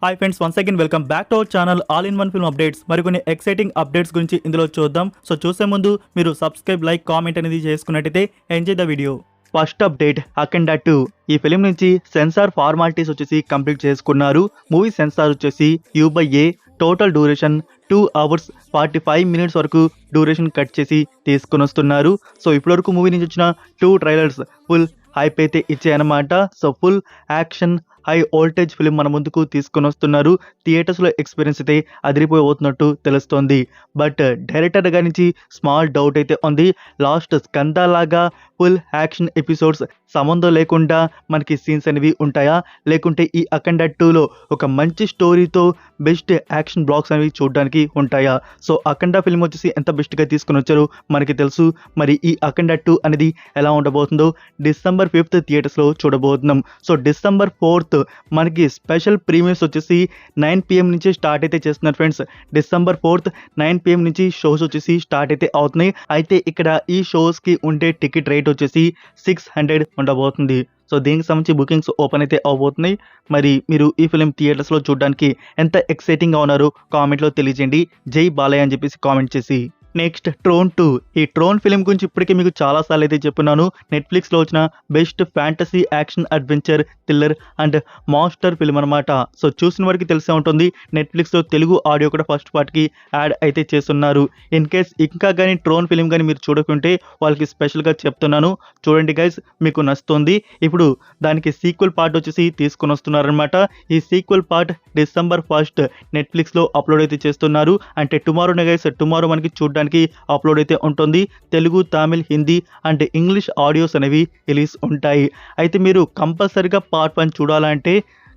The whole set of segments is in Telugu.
Hi friends, once again welcome back to our channel all in one film updates. మరికొన్ని ఎక్సైటింగ్ అప్డేట్స్ గురించి ఇందులో చూద్దాం. సో చూసే ముందు మీరు సబ్స్క్రైబ్, లైక్, కామెంట్ అనేది చేసుకున్నట్టయితే enjoy the video. First update, Akhanda 2 ఈ ఫిలిం నుంచి సెన్సార్ ఫార్మాలిటీస్ వచ్చేసి కంప్లీట్ చేసుకున్నారు. మూవీ సెన్సార్ వచ్చేసి U/A, total duration 2 hours 45 minutes వరకు డ్యూరేషన్ కట్ చేసి తీసుకుని వస్తున్నారు. సో ఇప్పటివరకు మూవీ నుంచి వచ్చిన 2 ట్రైలర్స్ ఫుల్ హైప్ అయితే ఇచ్చాయన్నమాట. So full action high voltage film మన ముందుకు తీసుకొని వస్తున్నారు. థియేటర్స్లో ఎక్స్పీరియన్స్ అయితే అదిరిపోతున్నట్టు తెలుస్తోంది. బట్ డైరెక్టర్ గారి నుంచి స్మాల్ డౌట్ అయితే ఉంది. లాస్ట్ స్కంద లాగా ఫుల్ యాక్షన్ ఎపిసోడ్స్ సంబంధం లేకుండా మనకి సీన్స్ అనేవి ఉంటాయా, లేకుంటే ఈ అఖండ 2లో ఒక మంచి స్టోరీతో బెస్ట్ యాక్షన్ బ్లాక్స్ అనేవి చూడడానికి ఉంటాయా? సో అఖండ ఫిల్మ్ వచ్చేసి ఎంత బెస్ట్గా తీసుకుని వచ్చారో మనకి తెలుసు. మరి ఈ అఖండ 2 అనేది ఎలా ఉండబోతుందో December 5th థియేటర్స్లో చూడబోతున్నాం. సో December 4th మనకి స్పెషల్ ప్రీమియర్స్ వచ్చేసి 9 PM నుంచి స్టార్ట్ అయితే చేస్తున్నారు ఫ్రెండ్స్. December 4th 9 PM నుంచి షోస్ వచ్చేసి స్టార్ట్ అయితే అవుతున్నాయి. అయితే ఇక్కడ ఈ షోస్కి ఉండే టికెట్ రేట్ వచ్చేసి 600 ఉండబోతుంది. సో దీనికి సంబంధించి బుకింగ్స్ ఓపెన్ అయితే అవబోతున్నాయి. మరి మీరు ఈ ఫిలిం థియేటర్స్లో చూడడానికి ఎంత ఎక్సైటింగ్గా ఉన్నారో కామెంట్లో తెలియజేయండి. జై బాలయ్య అని చెప్పేసి కామెంట్ చేసి. Next Tron 2. ఈ ట్రోన్ ఫిలిం గురించి ఇప్పటికే మీకు చాలాసార్లు అయితే చెప్పున్నాను. నెట్ఫ్లిక్స్లో వచ్చిన best fantasy action adventure thriller and master film అనమాట. సో చూసిన వారికి తెలిసే ఉంటుంది. నెట్ఫ్లిక్స్లో తెలుగు ఆడియో కూడా ఫస్ట్ పార్ట్కి యాడ్ అయితే చేస్తున్నారు. ఇన్ కేస్ ఇంకా కానీ ట్రోన్ ఫిలిం కానీ మీరు చూడకుంటే వాళ్ళకి స్పెషల్గా చెప్తున్నాను, చూడండి గైస్, మీకు నచ్చుతుంది. ఇప్పుడు దానికి సీక్వెల్ పార్ట్ వచ్చేసి తీసుకొని వస్తున్నారనమాట. ఈ సీక్వెల్ పార్ట్ December 1st నెట్ఫ్లిక్స్లో అప్లోడ్ అయితే చేస్తున్నారు. అంటే టుమారోనే గైస్, టుమారో మనకి చూడడానికి అప్లోడ్ అయితే ఉంటుంది. Telugu, Tamil, Hindi and English audios అనేవి రిలీజ్ ఉంటాయి. అయితే మీరు కంపల్సరీగా పార్ట్ 1 చూడాలంటే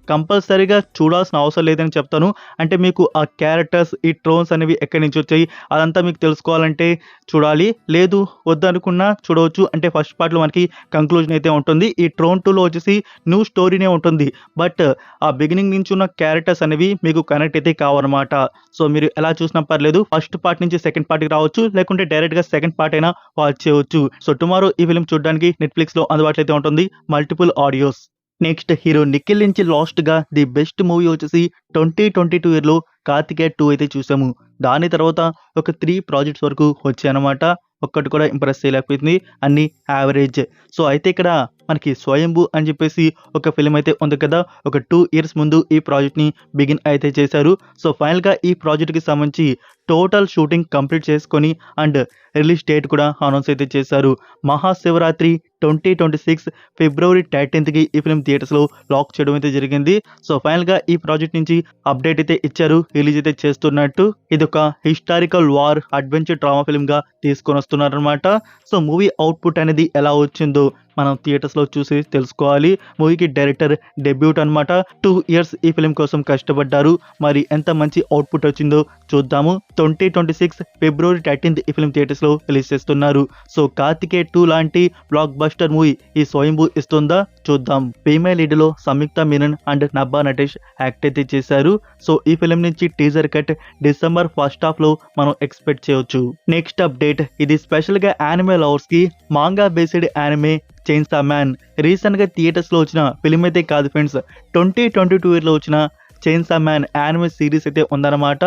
కంపల్సరీగా చూడాల్సిన అవసరం లేదని చెప్తాను. అంటే మీకు ఆ క్యారెక్టర్స్, ఈ ట్రోన్స్ అనేవి ఎక్కడి నుంచి వచ్చాయి అదంతా మీకు తెలుసుకోవాలంటే చూడాలి. లేదు వద్దనుకున్నా చూడవచ్చు. అంటే ఫస్ట్ పార్ట్లో మనకి కంక్లూజన్ అయితే ఉంటుంది. ఈ ట్రోన్ 2లో వచ్చేసి న్యూ స్టోరీనే ఉంటుంది. బట్ ఆ బిగినింగ్ నుంచి ఉన్న క్యారెక్టర్స్ అనేవి మీకు కనెక్ట్ అయితే కావన్నమాట. సో మీరు ఎలా చూసినా పర్లేదు, ఫస్ట్ పార్ట్ నుంచి సెకండ్ పార్ట్కి రావచ్చు, లేకుంటే డైరెక్ట్గా సెకండ్ పార్ట్ అయినా వాచ్ చేయవచ్చు. సో టుమారో ఈ ఫిలిం చూడడానికి నెట్ఫ్లిక్స్లో అందుబాటులో అయితే ఉంటుంది, multiple audios. Next hero Nikhil నుంచి లాస్ట్గా ది బెస్ట్ మూవీ వచ్చేసి 2022 ఇయర్లో కార్తికేయ 2 అయితే చూసాము. దాని తర్వాత ఒక 3 ప్రాజెక్ట్స్ వరకు వచ్చాయన్నమాట. ఒక్కటి కూడా ఇంప్రెస్ చేయలేకపోయింది, అన్ని యావరేజ్. సో అయితే ఇక్కడ మనకి స్వయంభూ అని చెప్పేసి ఒక ఫిలిం అయితే ఉంది కదా, ఒక 2 years ముందు ఈ ప్రాజెక్ట్ని బిగిన్ అయితే చేశారు. సో ఫైనల్గా ఈ ప్రాజెక్ట్కి సంబంధించి టోటల్ షూటింగ్ కంప్లీట్ చేసుకొని అండ్ రిలీజ్ డేట్ కూడా అనౌన్స్ అయితే చేశారు. మహాశివరాత్రి 2026 February 13th ఈ ఫిలిం థియేటర్స్లో లాక్ చేయడం అయితే జరిగింది. సో ఫైనల్గా ఈ ప్రాజెక్ట్ నుంచి అప్డేట్ అయితే ఇచ్చారు, రిలీజ్ అయితే చేస్తున్నట్టు. ఇది ఒక హిస్టారికల్ వార్ అడ్వెంచర్ డ్రామా ఫిల్మ్గా తీసుకొని వస్తున్నారనమాట. సో మూవీ అవుట్పుట్ అనేది ఎలా వచ్చిందో మనం థియేటర్స్లో చూసి తెలుసుకోవాలి. మూవీకి డైరెక్టర్ డెబ్యూట్ అనమాట. 2 years ఈ ఫిలిం కోసం కష్టపడ్డారు. మరి ఎంత మంచి అవుట్పుట్ వచ్చిందో చూద్దాము. 2026 February 13th ఈ ఫిలిం థియేటర్స్లో రిలీజ్ చేస్తున్నారు. సో కార్తికేయ 2 లాంటి బ్లాక్ బస్టర్ మూవీ ఈ స్వయంభూ ఇస్తుందా చూద్దాం. ఫీమేల్ లీడ్లో సంయుక్త మీనన్ అండ్ నబ్బా నటేష్ యాక్ట్ అయితే చేశారు. సో ఈ ఫిలిం నుంచి టీజర్ కట్ December 1st మనం ఎక్స్పెక్ట్ చేయొచ్చు. నెక్స్ట్ అప్డేట్, ఇది స్పెషల్గా anime లవర్స్కి manga based anime చైన్సా man. రీసెంట్గా థియేటర్స్లో వచ్చిన ఫిలిం అయితే కాదు ఫ్రెండ్స్, 2022 ఇయర్లో వచ్చిన చైన్సా మ్యాన్ యానిమే సిరీస్ అయితే ఉందన్నమాట.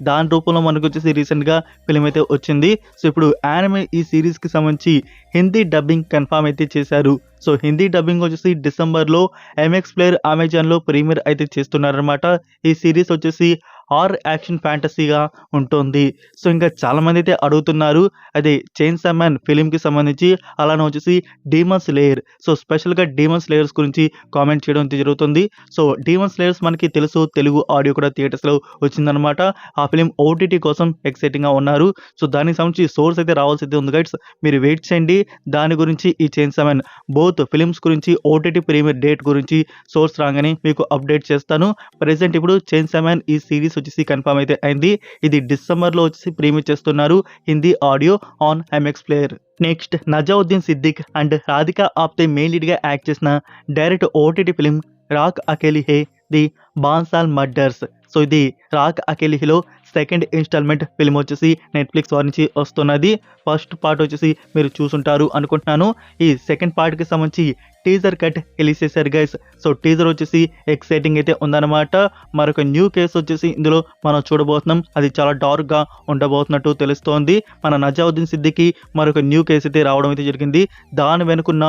దాని రూపంలో మనకు వచ్చేసి రీసెంట్గా ఫిలిం అయితే వచ్చింది. సో ఇప్పుడు యానిమే ఈ సిరీస్కి సంబంధించి హిందీ డబ్బింగ్ కన్ఫర్మ్ అయితే చేశారు. సో హిందీ డబ్బింగ్ వచ్చేసి డిసెంబర్లో MX Player అమెజాన్లో ప్రీమియర్ అయితే చేస్తున్నారనమాట. ఈ సిరీస్ వచ్చేసి హారర్ యాక్షన్ ఫ్యాంటసీగా ఉంటుంది. సో ఇంకా చాలామంది అయితే అడుగుతున్నారు అదే చైన్సా మ్యాన్ ఫిలింకి సంబంధించి, అలానే వచ్చేసి డీమన్ స్లేయర్. సో స్పెషల్గా డీమన్ స్లేయర్స్ గురించి కామెంట్ చేయడం అయితే జరుగుతుంది. సో డీమన్ స్లేయర్స్ మనకి తెలుసు, తెలుగు ఆడియో కూడా థియేటర్స్లో వచ్చిందనమాట. ఆ ఫిలిం OTT కోసం ఎక్సైటింగ్గా ఉన్నారు. సో దానికి సంబంధించి సోర్స్ అయితే రావాల్సి అయితే ఉంది గైడ్స్, మీరు వెయిట్ చేయండి. దాని గురించి ఈ చైన్సా మ్యాన్ బోత్ ఫిలిమ్స్ గురించి OTT ప్రీమియర్ డేట్ గురించి సోర్స్ రాగానే మీకు అప్డేట్ చేస్తాను. ప్రెసెంట్ ఇప్పుడు చైన్సా మ్యాన్ ఈ సిరీస్ వచ్చేసి కన్ఫర్మ్ అయితే అయింది. ఇది డిసెంబర్లో వచ్చేసి ప్రీమియర్ చేస్తున్నారు Hindi audio on MX Player. Next Nawazuddin Siddiqui and Radhika Apte main లీడ్గా యాక్ట్ చేసిన direct OTT film Raat Akeli Hai the Bansal Murders. So ఇది రాక్ అకేలి హేలో సెకండ్ ఇన్స్టాల్మెంట్ ఫిల్మ్ వచ్చేసి నెట్ఫ్లిక్స్ వారి నుంచి వస్తున్నది. ఫస్ట్ పార్ట్ వచ్చేసి మీరు చూసుంటారు అనుకుంటున్నాను. ఈ సెకండ్ పార్ట్కి సంబంధించి టీజర్ కట్ రిలీజ్ చేశారు గైస్. సో టీజర్ వచ్చేసి ఎక్సైటింగ్ అయితే ఉందన్నమాట. మరొక న్యూ కేసు వచ్చేసి ఇందులో మనం చూడబోతున్నాం. అది చాలా డార్క్ గా ఉండబోతున్నట్టు తెలుస్తోంది. మన నజావుద్దీన్ సిద్దికి మరొక న్యూ కేసు అయితే రావడం అయితే జరిగింది. దాని వెనుకున్న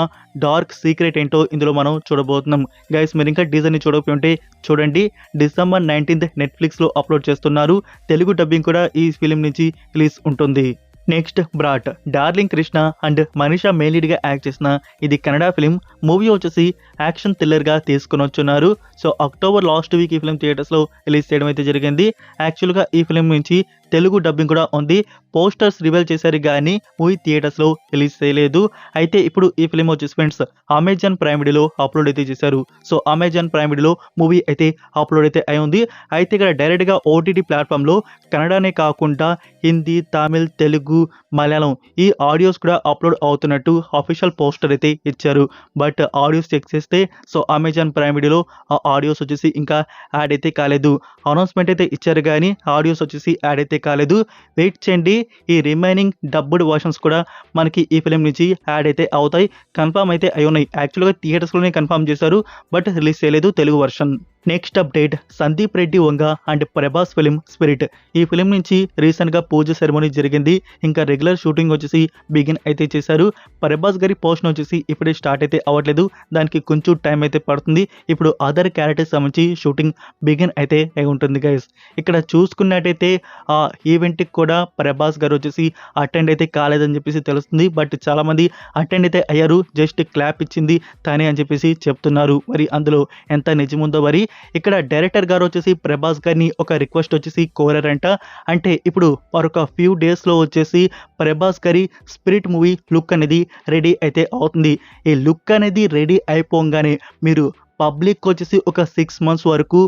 డార్క్ సీక్రెట్ ఏంటో ఇందులో మనం చూడబోతున్నాం గైస్. మీరు ఇంకా టీజర్ ని చూడకపోతే చూడండి. December 19th నెట్ఫ్లిక్స్ లో అప్లోడ్ చేస్తున్నారు. తెలుగు డబ్బింగ్ కూడా ఈ ఫిలిం నుంచి రిలీజ్ ఉంటుంది. Next brought, darling Krishna and Manisha main lead గా యాక్ట్ చేసిన ఇది కన్నడ ఫిలిం. మూవీ వచ్చేసి యాక్షన్ థ్రిల్లర్ గా తీసుకుని వచ్చున్నారు. సో అక్టోబర్ లాస్ట్ వీక్ ఈ ఫిలిం థియేటర్స్ లో రిలీజ్ చేయడం అయితే జరిగింది. యాక్చువల్ గా ఈ ఫిలిం నుంచి తెలుగు డబ్బింగ్ కూడా ఉంది. పోస్టర్స్ రివీల్ చేశారు కానీ మూవీ థియేటర్స్ లో రిలీజ్ చేయలేదు. అయితే ఇప్పుడు ఈ ఫిలిం వచ్చేసి ఫ్రెండ్స్ అమెజాన్ ప్రైమ్ వీడియోలో అప్లోడ్ అయితే చేశారు. సో అమెజాన్ ప్రైమ్ వీడియోలో మూవీ అయితే అప్లోడ్ అయితే అయి ఉంది. అయితే ఇక్కడ డైరెక్ట్ గా ఓటీటీ ప్లాట్ఫామ్ లో కన్నడనే కాకుండా హిందీ, తమిళ్, తెలుగు, మలయాళం ఈ ఆడియోస్ కూడా అప్లోడ్ అవుతున్నట్టు అఫీషియల్ పోస్టర్ అయితే ఇచ్చారు. బట్ ఆడియోస్ చెక్ చేస్తే సో అమెజాన్ ప్రైమ్ వీడియోలో ఆ ఆడియోస్ వచ్చేసి ఇంకా యాడ్ అయితే కాలేదు. అనౌన్స్మెంట్ అయితే ఇచ్చారు కానీ ఆడియోస్ వచ్చేసి యాడ్ అయితే కాలేదు. వెయిట్ చేయండి. ఈ రిమైనింగ్ డబ్బుడ్ వర్షన్స్ కూడా మనకి ఈ ఫిలిం నుంచి యాడ్ అయితే అవుతాయి. కన్ఫర్మ్ అయితే అయి ఉన్నాయి. యాక్చువల్గా థియేటర్స్లోనే కన్ఫర్మ్ చేశారు బట్ రిలీజ్ చేయలేదు Telugu version. Next update, Sandeep Reddy Vanga and Prabhas film spirit. ఈ ఫిలిం నుంచి రీసెంట్గా పూజ సెరమనీ జరిగింది. ఇంకా రెగ్యులర్ షూటింగ్ వచ్చేసి బిగిన్ అయితే చేశారు. ప్రభాస్ గారి పోర్షన్ వచ్చేసి ఇప్పుడే స్టార్ట్ అయితే అవ్వట్లేదు. దానికి కొంచెం టైం అయితే పడుతుంది. ఇప్పుడు అదర్ క్యారెక్టర్స్ సంబంధించి షూటింగ్ బిగిన్ అయితే అయి ఉంటుంది గైస్. ఇక్కడ చూసుకున్నట్టయితే ఆ ఈవెంట్కి కూడా ప్రభాస్ గారు వచ్చేసి అటెండ్ అయితే కాలేదని చెప్పేసి తెలుస్తుంది. బట్ చాలామంది అటెండ్ అయితే అయ్యారు. జస్ట్ క్లాప్ ఇచ్చింది తనే అని చెప్పేసి చెప్తున్నారు. మరి అందులో ఎంత నిజముందో మరి. ఇక్కడ డైరెక్టర్ గారు వచ్చేసి ప్రభాస్ గారిని ఒక రిక్వెస్ట్ వచ్చేసి కోరారంట. అంటే ఇప్పుడు మరొక ఫ్యూ డేస్లో వచ్చేసి ప్రభాస్ గారి స్పిరిట్ మూవీ లుక్ అనేది రెడీ అయితే అవుతుంది. ఈ లుక్ అనేది రెడీ అయిపోగానే మీరు పబ్లిక్ వచ్చేసి ఒక 6 months వరకు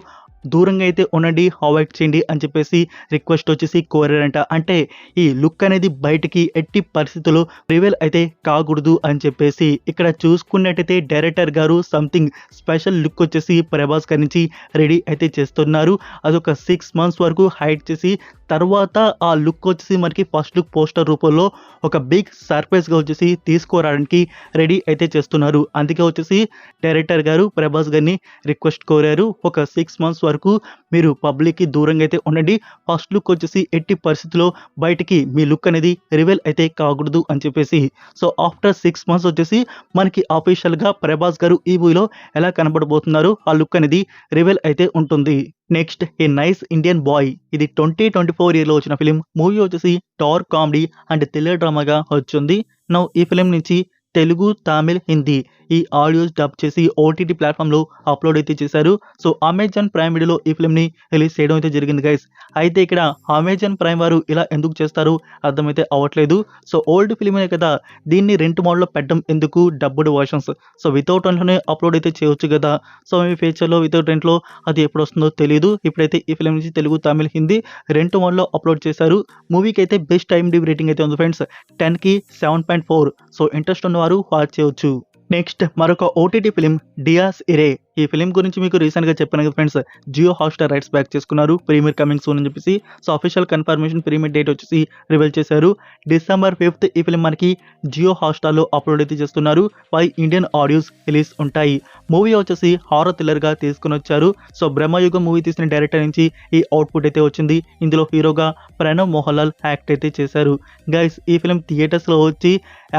దూరంగా అయితే ఉండండి, అవాయిడ్ చేయండి అని చెప్పేసి రిక్వెస్ట్ వచ్చేసి కోరారంట. అంటే ఈ లుక్ అనేది బయటికి ఎట్టి పరిస్థితుల్లో రివీల్ అయితే కాకూడదు అని చెప్పేసి. ఇక్కడ చూసుకున్నట్టయితే డైరెక్టర్ గారు సంథింగ్ స్పెషల్ లుక్ వచ్చేసి ప్రభాస్ గారి నుంచి రెడీ అయితే చేస్తున్నారు. అదొక 6 months వరకు హైడ్ చేసి తర్వాత ఆ లుక్ వచ్చేసి మనకి ఫస్ట్ లుక్ పోస్టర్ రూపంలో ఒక బిగ్ సర్ప్రైజ్గా వచ్చేసి తీసుకురావడానికి రెడీ అయితే చేస్తున్నారు. అందుకే వచ్చేసి డైరెక్టర్ గారు ప్రభాస్ గారిని రిక్వెస్ట్ కోరారు. ఒక 6 months వరకు మీరు పబ్లిక్కి దూరంగా అయితే ఉండండి. ఫస్ట్ లుక్ వచ్చేసి ఎట్టి పరిస్థితుల్లో బయటికి మీ లుక్ అనేది రివీల్ అయితే కాకూడదు అని చెప్పేసి. సో ఆఫ్టర్ 6 months వచ్చేసి మనకి అఫీషియల్గా ప్రభాస్ గారు ఈ మూవీలో ఎలా కనబడబోతున్నారు ఆ లుక్ అనేది రివీల్ అయితే ఉంటుంది. Next a nice Indian boy. ఇది 2024 yearలో వచ్చిన ఫిలిం. మూవీ వచ్చేసి డార్క్ కామెడీ అండ్ థ్రిల్లర్ డ్రామాగా వచ్చింది. నౌ ఈ ఫిలిం నుంచి తెలుగు, తమిళ్, హిందీ ఈ ఆడియోస్ డబ్ చేసి ఓటీటీ ప్లాట్ఫామ్లో అప్లోడ్ అయితే చేశారు. సో అమెజాన్ ప్రైమ్ వీడియోలో ఈ ఫిల్మ్ని రిలీజ్ చేయడం అయితే జరిగింది గైస్. అయితే ఇక్కడ అమెజాన్ ప్రైమ్ వారు ఇలా ఎందుకు చేస్తారు అర్థమైతే అవ్వట్లేదు. సో ఓల్డ్ ఫిలిమే కదా, దీన్ని రెంట్ మోడ్లో పెట్టడం ఎందుకు, డబ్బుడ్ వర్షన్స్. సో వితౌట్ రెంట్లోనే అప్లోడ్ అయితే చేయొచ్చు కదా. సో మీ ఫ్యూచర్లో వితౌట్ రెంట్లో అది ఎప్పుడు వస్తుందో తెలియదు. ఇప్పుడైతే ఈ ఫిలిం నుంచి తెలుగు, తమిళ్, హిందీ రెంట్ మోడ్లో అప్లోడ్ చేశారు. మూవీకి అయితే బెస్ట్ IMDb రేటింగ్ అయితే ఉంది ఫ్రెండ్స్, 10కి 7.4. సో ఇంట్రెస్ట్ ఉన్నవారు వాచ్ చేయొచ్చు. నెక్స్ట్ మరొక ఓటీటీ ఫిలిం డియాస్ ఇరే. ఈ ఫిలిం గురించి మీకు రీసెంట్గా చెప్పాను కదా friends, Jio Hotstar rights back చేసుకున్నారు, ప్రీమియర్ కమింగ్ సూన్ అని చెప్పేసి. So official confirmation premiere date వచ్చేసి రివీల్ చేశారు. December 5th ఈ ఫిలిం మనకి జియో హాట్స్టార్లో అప్లోడ్ అయితే చేస్తున్నారు. 5 ఇండియన్ ఆడియోస్ రిలీజ్ ఉంటాయి. మూవీ వచ్చేసి హారర్ థ్రిల్లర్గా తీసుకుని వచ్చారు. సో బ్రహ్మయుగం మూవీ తీసిన డైరెక్టర్ నుంచి ఈ అవుట్పుట్ అయితే వచ్చింది. ఇందులో హీరోగా ప్రణవ్ మోహన్లాల్ యాక్ట్ అయితే చేశారు. గైస్ ఈ ఫిలిం థియేటర్స్లో వచ్చి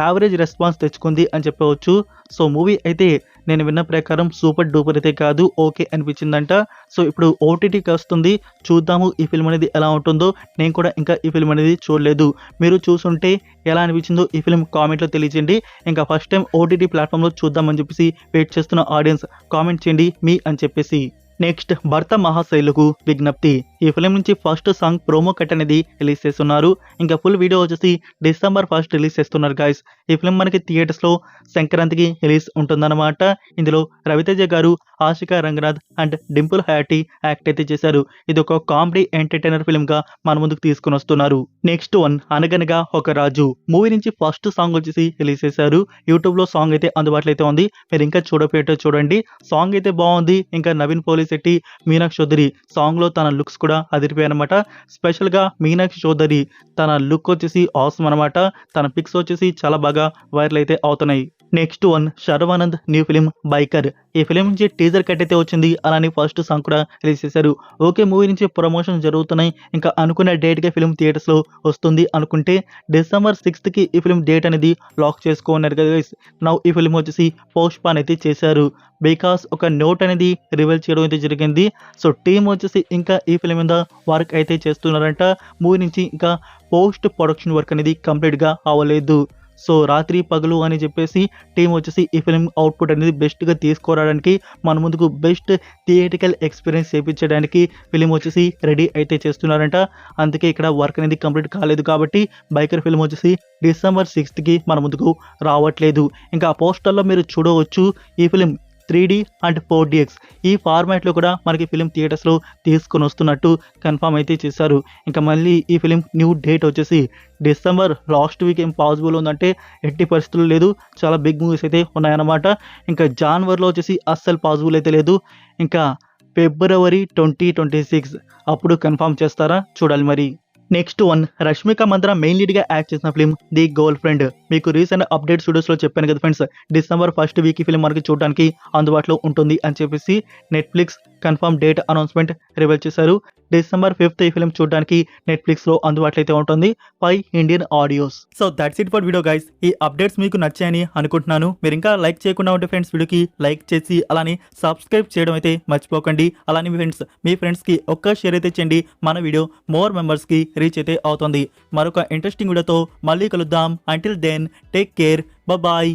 యావరేజ్ రెస్పాన్స్ తెచ్చుకుంది అని చెప్పవచ్చు. సో మూవీ అయితే నేను విన్న ప్రకారం సూపర్ డూపర్ అయితే కాదు, ఓకే అనిపించిందంట. సో ఇప్పుడు ఓటీటీకి వస్తుంది, చూద్దాము ఈ ఫిల్మ్ అనేది ఎలా ఉంటుందో. నేను కూడా ఇంకా ఈ ఫిల్మ్ అనేది చూడలేదు. మీరు చూసుంటే ఎలా అనిపించిందో ఈ ఫిల్మ్ కామెంట్లో తెలియజేయండి. ఇంకా ఫస్ట్ టైం ఓటీటీ ప్లాట్ఫామ్లో చూద్దామని చెప్పేసి వెయిట్ చేస్తున్న ఆడియన్స్ కామెంట్ చేయండి మీ అని చెప్పేసి. నెక్స్ట్ భర్త మహాశైలుకు విజ్ఞప్తి. ఈ ఫిలిం నుంచి ఫస్ట్ సాంగ్ ప్రోమో కట్ అనేది రిలీజ్ చేస్తున్నారు. ఇంకా ఫుల్ వీడియో వచ్చేసి December 1st రిలీజ్ చేస్తున్నారు గైస్. ఈ ఫిలిం మనకి థియేటర్స్లో సంక్రాంతికి రిలీజ్ ఉంటుందన్నమాట. ఇందులో రవితేజ గారు, ఆశికా రంగనాథ్ అండ్ డింపుల్ హయాటీ యాక్ట్ అయితే చేశారు. ఇది ఒక కామెడీ ఎంటర్టైనర్ ఫిలింగా మన ముందుకు తీసుకుని వస్తున్నారు. నెక్స్ట్ వన్ అనగనగా ఒక రాజు. మూవీ నుంచి ఫస్ట్ సాంగ్ వచ్చేసి రిలీజ్ చేశారు. యూట్యూబ్లో సాంగ్ అయితే అందుబాటులో అయితే ఉంది. మీరు ఇంకా చూడకపోయేటో చూడండి. సాంగ్ అయితే బాగుంది. ఇంకా నవీన్ పోలిశెట్టి, మీనాక్షి చౌదరి సాంగ్లో తన లుక్స్ కూడా అదిరిపోయాయి అనమాట. స్పెషల్గా మీనాక్షి చౌదరి తన లుక్ వచ్చేసి ఆసమ్ అనమాట. తన పిక్స్ వచ్చేసి చాలా బాగా వైరల్ అయితే అవుతున్నాయి. Next one Sharwanand new film biker. ఈ ఫిలిం నుంచి టీజర్ కట్ అయితే వచ్చింది, అలానే ఫస్ట్ సాంగ్ కూడా రిలీజ్ చేశారు. ఓకే, మూవీ నుంచి ప్రమోషన్ జరుగుతున్నాయి, ఇంకా అనుకున్న డేట్కే ఫిలిం థియేటర్స్లో వస్తుంది అనుకుంటే డిసెంబర్ 6th ఈ ఫిలిం డేట్ అనేది లాక్ చేసుకోన్నారు కదా గైస్. నౌ ఈ ఫిలిం వచ్చేసి పోస్ట్ పాన్ అయితే చేశారు, బికాస్ ఒక నోట్ అనేది రివీల్ చేయడం అయితే జరిగింది. సో టీం వచ్చేసి ఇంకా ఈ ఫిలిం మీద వర్క్ అయితే చేస్తున్నారంట. మూవీ నుంచి ఇంకా పోస్ట్ ప్రొడక్షన్ వర్క్ అనేది కంప్లీట్గా అవ్వలేదు. సో రాత్రి పగలు అని చెప్పేసి టీం వచ్చేసి ఈ ఫిలిం అవుట్పుట్ అనేది బెస్ట్గా తీసుకురావడానికి మన ముందుకు బెస్ట్ థియేటికల్ ఎక్స్పీరియన్స్ చేయించడానికి ఫిలిం వచ్చేసి రెడీ అయితే చేస్తున్నారంట. అందుకే ఇక్కడ వర్క్ అనేది కంప్లీట్ కాలేదు కాబట్టి బైకర్ ఫిలిం వచ్చేసి డిసెంబర్ 6th మన ముందుకు రావట్లేదు. ఇంకా పోస్టర్లో మీరు చూడవచ్చు ఈ ఫిలిం 3D అండ్ 4DX ఈ ఫార్మాట్లో కూడా మనకి ఫిలిం థియేటర్స్లో తీసుకొని వస్తున్నట్టు కన్ఫర్మ్ అయితే చేశారు. ఇంకా మళ్ళీ ఈ ఫిలిం న్యూ డేట్ వచ్చేసి డిసెంబర్ లాస్ట్ వీక్ ఏం పాసిబుల్ ఉందంటే ఎట్టి పరిస్థితులు లేదు, చాలా బిగ్ మూవీస్ అయితే ఉన్నాయన్నమాట. ఇంకా జనవరిలో వచ్చేసి అస్సలు పాసిబుల్ అయితే లేదు. ఇంకా ఫిబ్రవరి 2026 అప్పుడు కన్ఫర్మ్ చేస్తారా, చూడాలి మరి. నెక్స్ట్ వన్ రష్మిక మంద్రా మెయిన్ లీడ్గా యాక్ట్ చేసిన ఫిలిం ది గర్ల్ ఫ్రెండ్. మీకు రీసెంట్ అప్డేట్స్ వీడియోస్లో చెప్పాను కదా ఫ్రెండ్స్, డిసెంబర్ 1st వీక్ ఈ ఫిలిం మనకి చూడడానికి అందుబాటులో ఉంటుంది అని చెప్పేసి Netflix confirm date announcement reveal చేశారు. డిసెంబర్ 5th ఈ ఫిలిం చూడడానికి నెట్ఫ్లిక్స్లో అందుబాటులో అయితే ఉంటుంది 5 Indian audios. So that's it for video guys. ఈ అప్డేట్స్ మీకు నచ్చాయని అనుకుంటున్నాను. మీరు ఇంకా లైక్ చేయకుండా ఉంటే ఫ్రెండ్స్ వీడియోకి లైక్ చేసి అలానే సబ్స్క్రైబ్ చేయడం అయితే మర్చిపోకండి. అలానే మీ ఫ్రెండ్స్కి ఒక్క షేర్ అయితే చేయండి, మన వీడియో మోర్ మెంబర్స్కి రీచ్ అయితే అవుతుంది. మరొక ఇంట్రెస్టింగ్ వీడియోతో మళ్ళీ కలుద్దాం. Until then take care, bye.